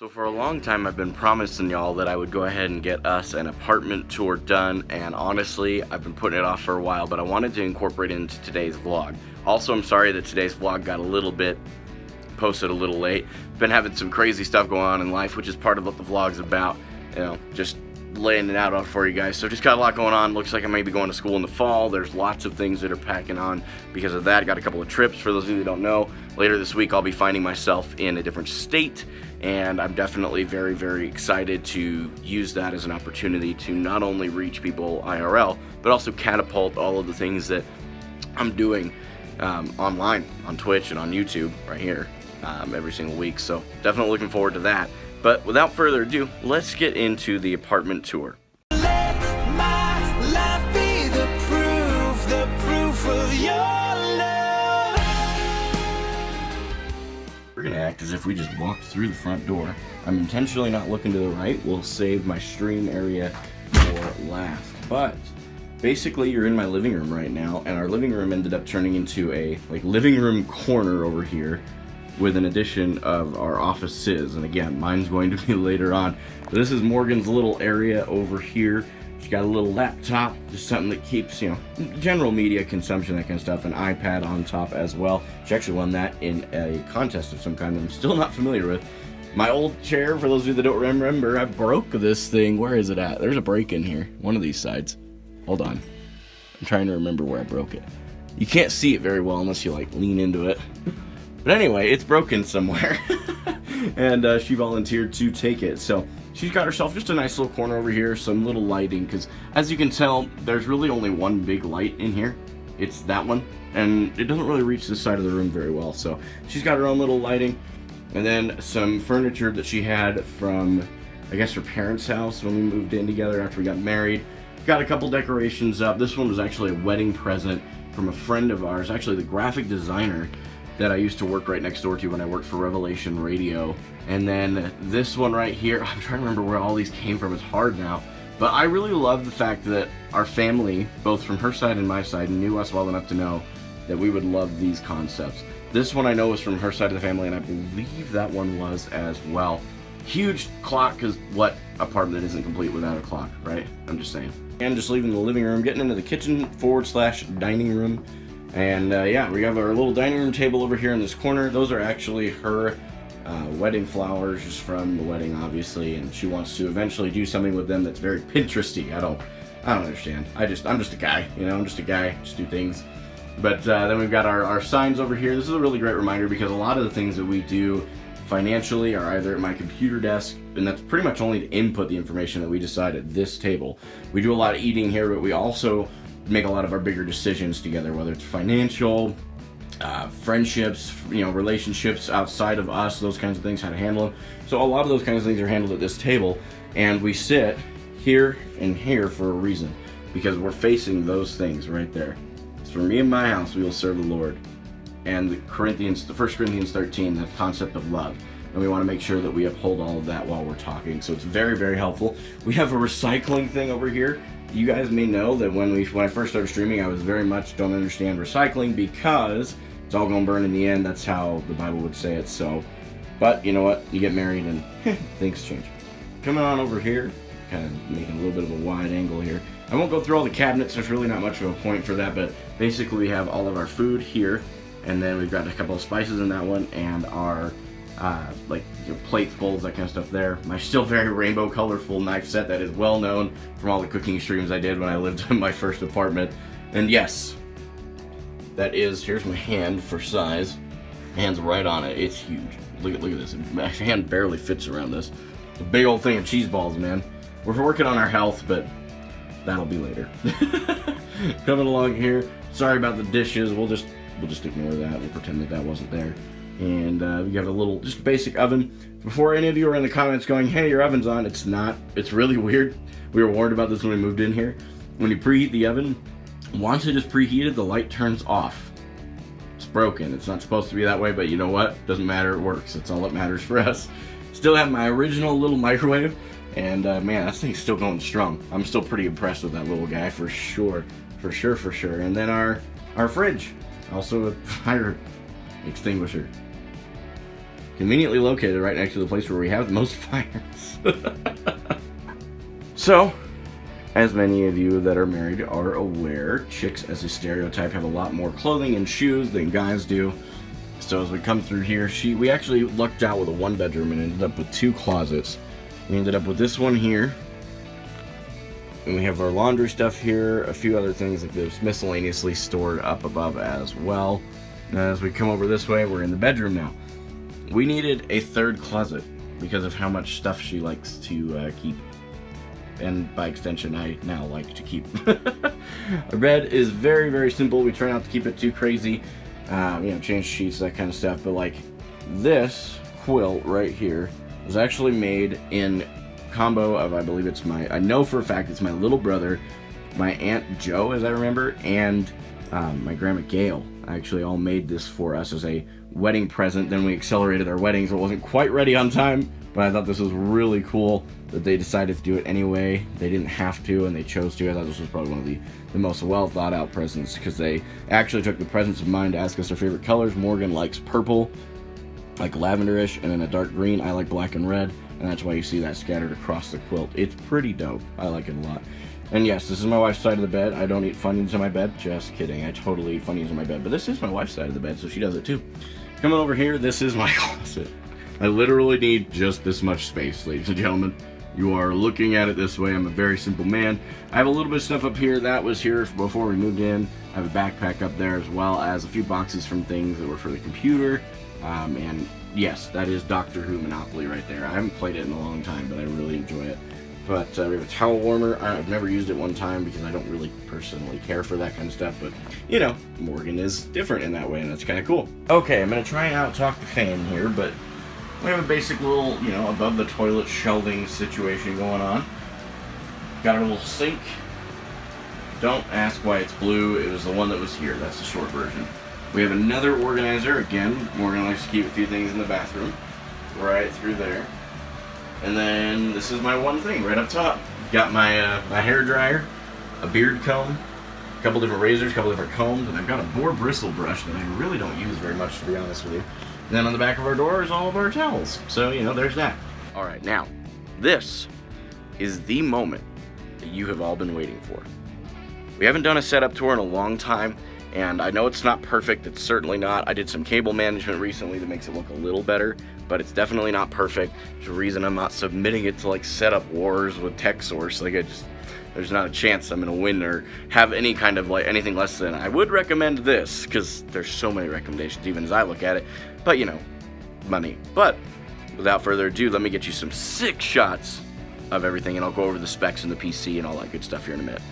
So for a long time I've been promising y'all that I would go ahead and get us an apartment tour done, and honestly I've been putting it off for a while, but I wanted to incorporate it into today's vlog. Also, I'm sorry that today's vlog got a little bit posted a little late. Been having some crazy stuff going on in life, which is part of what the vlog's about, you know, just laying it out for you guys. So just got a lot going on. Looks like I may be going to school in the fall. There's lots of things that are packing on because of that. Got a couple of trips. For those of you that don't know, later this week I'll be finding myself in a different state, and I'm definitely very, very excited to use that as an opportunity to not only reach people IRL, but also catapult all of the things that I'm doing online, on Twitch and on YouTube right here every single week. So definitely looking forward to that. But without further ado, let's get into the apartment tour. Let my life be the proof of your love. We're gonna act as if we just walked through the front door. I'm intentionally not looking to the right. We'll save my stream area for last. But basically, you're in my living room right now, and our living room ended up turning into a living room corner over here, with an addition of our offices. And again, mine's going to be later on. But this is Morgan's little area over here. She's got a little laptop, just something that keeps, you know, general media consumption, that kind of stuff. An iPad on top as well. She actually won that in a contest of some kind that I'm still not familiar with. My old chair, for those of you that don't remember, I broke this thing. Where is it at? There's a break in here. One of these sides. Hold on. I'm trying to remember where I broke it. You can't see it very well unless you lean into it. But anyway, it's broken somewhere, and she volunteered to take it. So she's got herself just a nice little corner over here, some little lighting, because as you can tell, there's really only one big light in here. It's that one, and it doesn't really reach this side of the room very well. So she's got her own little lighting, and then some furniture that she had from, I guess, her parents' house when we moved in together after we got married. Got a couple decorations up. This one was actually a wedding present from a friend of ours, actually the graphic designer that I used to work right next door to when I worked for Revelation Radio. And then this one right here, I'm trying to remember where all these came from. It's hard now. But I really love the fact that our family, both from her side and my side, knew us well enough to know that we would love these concepts. This one I know was from her side of the family, and I believe that one was as well. Huge clock, because what apartment isn't complete without a clock, right? I'm just saying. And just leaving the living room, getting into the kitchen / dining room. And yeah, we have our little dining room table over here in this corner. Those are actually her wedding flowers, just from the wedding, obviously, and she wants to eventually do something with them that's very Pinteresty. I don't understand. I'm just a guy, you know. I'm just a guy, just do things. But then we've got our signs over here. This is a really great reminder, because a lot of the things that we do financially are either at my computer desk, and that's pretty much only to input the information that we decide at this table. We do a lot of eating here, but we also make a lot of our bigger decisions together, whether it's financial, friendships, you know, relationships outside of us, those kinds of things, how to handle them. So a lot of those kinds of things are handled at this table, and we sit here and here for a reason, because we're facing those things right there. It's for me and my house, we will serve the Lord. And the 1 Corinthians 13, the concept of love. And we want to make sure that we uphold all of that while we're talking. So it's very, very helpful. We have a recycling thing over here. You guys may know that when I first started streaming, I was very much don't understand recycling, because it's all gonna burn in the end. That's how the Bible would say it. So, but you know what? You get married and things change. Coming on over here, kind of making a little bit of a wide angle here. I won't go through all the cabinets. There's really not much of a point for that, but basically we have all of our food here, and then we've got a couple of spices in that one, and our plates, bowls, that kind of stuff there. My still very rainbow colorful knife set that is well known from all the cooking streams I did when I lived in my first apartment. And yes, that is, here's my hand for size. Hand's right on it. It's huge. Look at this. My hand barely fits around this. It's a big old thing of cheese balls, man. We're working on our health, but that'll be later. Coming along here. Sorry about the dishes. We'll just ignore that. We'll pretend that that wasn't there. And we have a little, just basic oven. Before any of you are in the comments going, hey, your oven's on, it's not. It's really weird. We were warned about this when we moved in here. When you preheat the oven, once it is preheated, the light turns off. It's broken. It's not supposed to be that way, but you know what? Doesn't matter. It works. That's all that matters for us. Still have my original little microwave, and man, that thing's still going strong. I'm still pretty impressed with that little guy, for sure. For sure. And then our fridge, also a fire extinguisher. conveniently located right next to the place where we have the most fires. So, as many of you that are married are aware, chicks as a stereotype have a lot more clothing and shoes than guys do. So as we come through here, we actually lucked out with a 1-bedroom and ended up with 2 closets. We ended up with this one here, and we have our laundry stuff here, a few other things like this miscellaneously stored up above as well. And as we come over this way, we're in the bedroom now. We needed a 3rd closet because of how much stuff she likes to keep. And by extension, I now like to keep. Our bed is very, very simple. We try not to keep it too crazy. Change sheets, that kind of stuff. But like this quilt right here was actually made in combo of, I believe I know for a fact it's my little brother, my Aunt Jo, as I remember, and my Grandma Gail. Actually all made this for us as a wedding present. Then we accelerated our wedding, so it wasn't quite ready on time. But I thought this was really cool that they decided to do it anyway. They didn't have to, and they chose to. I thought this was probably one of the most well thought out presents, because they actually took the presence of mind to ask us our favorite colors. Morgan likes purple, like lavenderish, and then a dark green. I like black and red, and that's why you see that scattered across the quilt. It's pretty dope. I like it a lot. And yes, this is my wife's side of the bed. I don't eat Funyuns in my bed. Just kidding. I totally eat Funyuns in my bed. But this is my wife's side of the bed, so she does it too. Coming over here, this is my closet. I literally need just this much space, ladies and gentlemen. You are looking at it this way. I'm a very simple man. I have a little bit of stuff up here. That was here before we moved in. I have a backpack up there, as well as a few boxes from things that were for the computer. And yes, that is Doctor Who Monopoly right there. I haven't played it in a long time, but I really enjoy it. But we have a towel warmer. I've never used it one time because I don't really personally care for that kind of stuff. But, you know, Morgan is different in that way, and that's kind of cool. Okay, I'm going to try and out-talk the fan here, but we have a basic little, above the toilet shelving situation going on. Got our little sink. Don't ask why it's blue. It was the one that was here. That's the short version. We have another organizer. Again, Morgan likes to keep a few things in the bathroom. Right through there. And then this is my one thing right up top. Got my my hair dryer, a beard comb, a couple different razors, a couple different combs, and I've got a boar bristle brush that I really don't use very much, to be honest with you. And then on the back of our door is all of our towels. So, there's that. All right, now, this is the moment that you have all been waiting for. We haven't done a setup tour in a long time, and I know it's not perfect. It's certainly not. I did some cable management recently that makes it look a little better, but it's definitely not perfect. There's a reason I'm not submitting it to like setup wars with TechSource. There's not a chance I'm gonna win or have any kind of like anything less than. I would recommend this, because there's so many recommendations even as I look at it, but money. But without further ado, let me get you some sick shots of everything, and I'll go over the specs and the PC and all that good stuff here in a minute.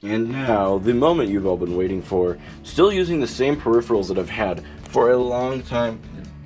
And now, the moment you've all been waiting for. Still using the same peripherals that I've had for a long time.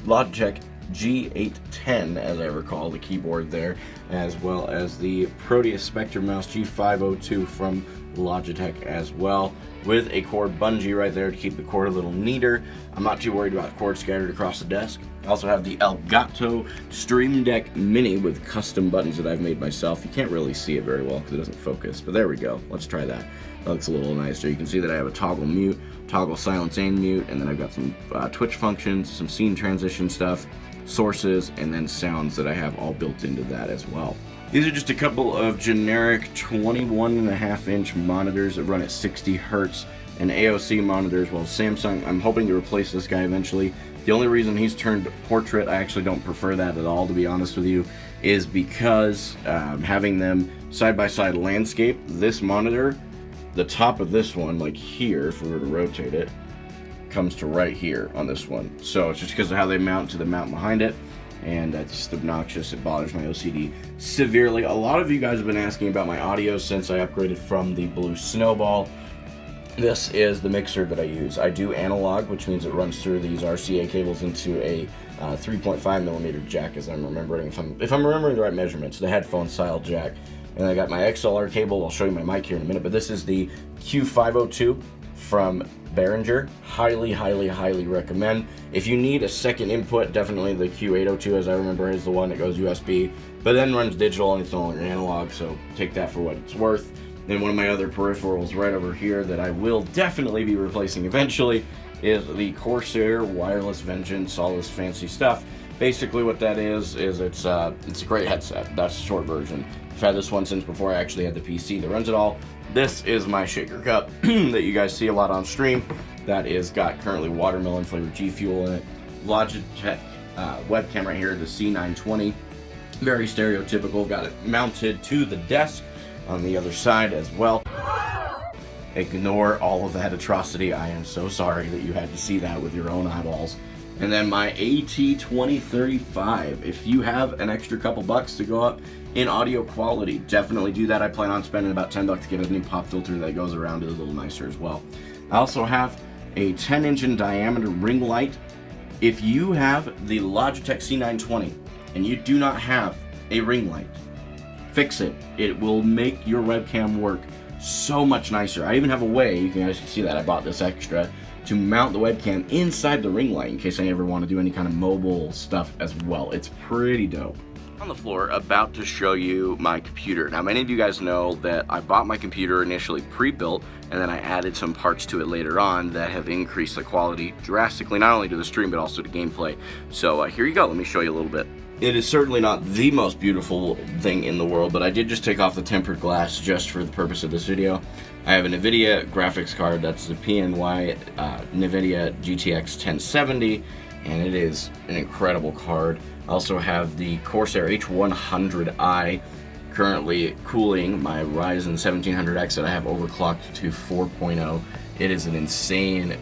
Logitech G810, as I recall, the keyboard there, as well as the Proteus Spectre Mouse G502 from Logitech as well, with a cord bungee right there to keep the cord a little neater. I'm not too worried about cord scattered across the desk. I also have the Elgato Stream Deck Mini with custom buttons that I've made myself. You can't really see it very well because it doesn't focus, but there we go. Let's try that. That looks a little nicer. You can see that I have a toggle mute, toggle silence and mute, and then I've got some Twitch functions, some scene transition stuff, sources, and then sounds that I have all built into that as well. These are just a couple of generic 21.5-inch monitors that run at 60 Hertz and AOC monitors. Well, Samsung, I'm hoping to replace this guy eventually. The only reason he's turned portrait, I actually don't prefer that at all, to be honest with you, is because having them side-by-side landscape, this monitor, the top of this one, like here, if we were to rotate it, comes to right here on this one. So it's just because of how they mount to the mount behind it. and that's just obnoxious. It bothers my OCD severely. A lot of you guys have been asking about my audio since I upgraded from the Blue Snowball. This is the mixer that I use. I do analog, which means it runs through these RCA cables into a 3.5 millimeter jack, as I'm remembering, if I'm remembering the right measurements, the headphone style jack. And I got my XLR cable. I'll show you my mic here in a minute, but this is the Q502 from Behringer. Highly, highly, highly recommend. If you need a second input, definitely the Q802, as I remember, is the one that goes USB, but then runs digital and it's no longer analog, so take that for what it's worth. Then one of my other peripherals right over here that I will definitely be replacing eventually is the Corsair Wireless Vengeance, all this fancy stuff. Basically what that is it's a great headset. That's the short version. I've had this one since before I actually had the PC that runs it all. This is my shaker cup that you guys see a lot on stream. That is got currently watermelon flavored G Fuel in it. Logitech webcam right here, the C920. Very stereotypical. Got it mounted to the desk on the other side as well. Ignore all of that atrocity. I am so sorry that you had to see that with your own eyeballs. And then my AT2035. If you have an extra couple bucks to go up in audio quality, definitely do that. I plan on spending about $10 to get a new pop filter that goes around it a little nicer as well. I also have a 10-inch in diameter ring light. If you have the Logitech C920 and you do not have a ring light, fix it. It will make your webcam work so much nicer. I even have a way, you can actually see that I bought this extra, to mount the webcam inside the ring light in case I ever want to do any kind of mobile stuff as well. It's pretty dope. On the floor, about to show you my computer. Now, many of you guys know that I bought my computer initially pre-built, and then I added some parts to it later on that have increased the quality drastically, not only to the stream, but also to gameplay. So here you go, let me show you a little bit. It is certainly not the most beautiful thing in the world, but I did just take off the tempered glass just for the purpose of this video. I have a NVIDIA graphics card, that's the PNY NVIDIA GTX 1070, and it is an incredible card. I also have the Corsair H100i currently cooling my Ryzen 1700X that I have overclocked to 4.0. It is an insane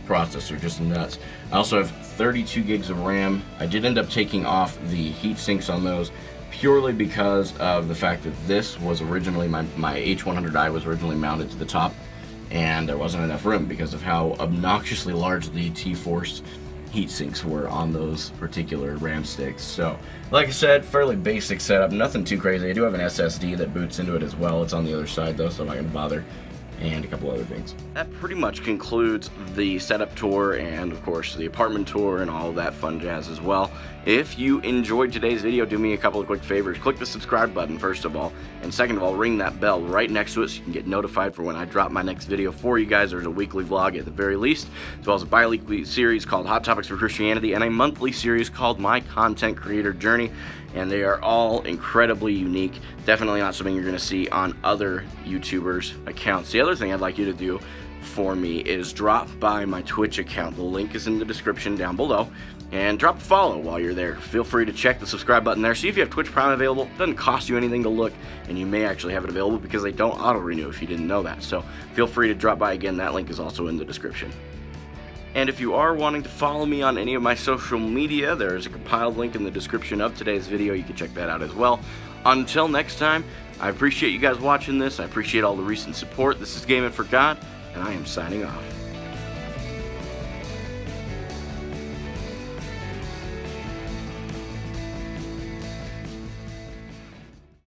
processor, just nuts. I also have 32 gigs of RAM. I did end up taking off the heat sinks on those purely because of the fact that this was originally, my H100i was originally mounted to the top, and there wasn't enough room because of how obnoxiously large the T-Force heat sinks were on those particular RAM sticks. So, like I said, fairly basic setup, nothing too crazy. I do have an SSD that boots into it as well. It's on the other side though, so I'm not going to bother. And a couple other things. That pretty much concludes the setup tour and of course the apartment tour and all of that fun jazz as well. If you enjoyed today's video, do me a couple of quick favors. Click the subscribe button first of all, and second of all, ring that bell right next to it so you can get notified for when I drop my next video for you guys. There's a weekly vlog at the very least, as well as a bi-weekly series called Hot Topics for Christianity and a monthly series called My Content Creator Journey. And they are all incredibly unique. Definitely not something you're going to see on other YouTubers' accounts. The other thing I'd like you to do for me is drop by my Twitch account. The link is in the description down below. And drop a follow while you're there. Feel free to check the subscribe button there. See if you have Twitch Prime available. It doesn't cost you anything to look, and you may actually have it available because they don't auto-renew if you didn't know that. So feel free to drop by again. That link is also in the description. And if you are wanting to follow me on any of my social media, there is a compiled link in the description of today's video. You can check that out as well. Until next time, I appreciate you guys watching this. I appreciate all the recent support. This is Gamin for God, and I am signing off.